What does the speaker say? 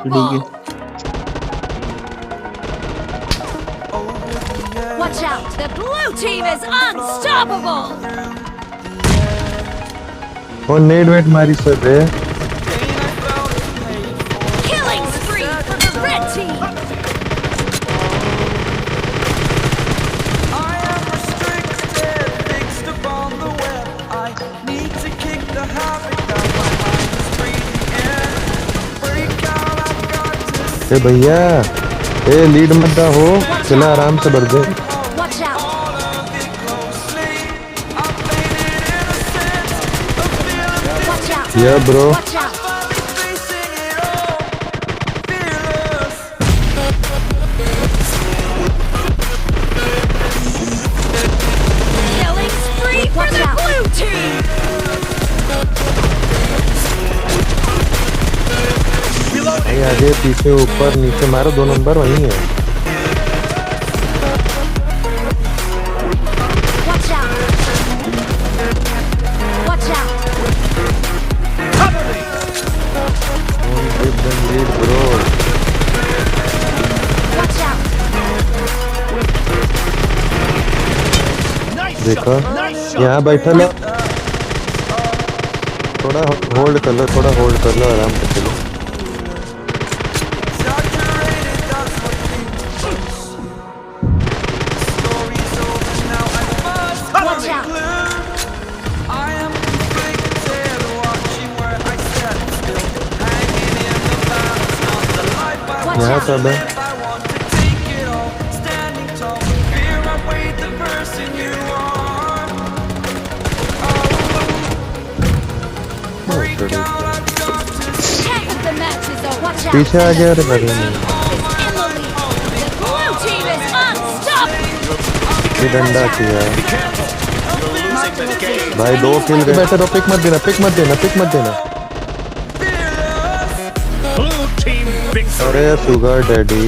Unstoppable! Watch out! The blue team is unstoppable! वो नेड wait मारी sir रे Killing spree for the red team! I am restricted, fixed upon the web. I need to kick the habit that my mind is breathing in. Break out, I've got to ए भैया a lead मत हो चला आराम से बढ़ दे Watch out! all of it closely. I played it innocent, a feeling Watch out! या bro Watch out! finally facing it all. Fearless. Killing spree for the blue team! भाई आगे पीछे ऊपर नीचे मारो 2 नंबर वही है Watch out! Watch out! Give them lead bro Watch out! देखो यहाँ बैठा लो थोड़ा होल्ड कर लो आराम से चलो Saturated, that's what keeps. Story's over now, I must Watch out! conclude. I am conflicted, watching where I stand still, hanging in the balance, not the life I Watch यहाँ out! सब है live. I want to take it all, standing tall. Fear I weighed the person you are. Break out, I've got to Half of the match is over. Watch out! पीछे आ गया रे The भाई blue team is in the lead. The blue team is unstoppable! ये डंडा किया भाई 2 किल बैठे रहो पिक मत देना Blue team victory. अरे सुगर डैडी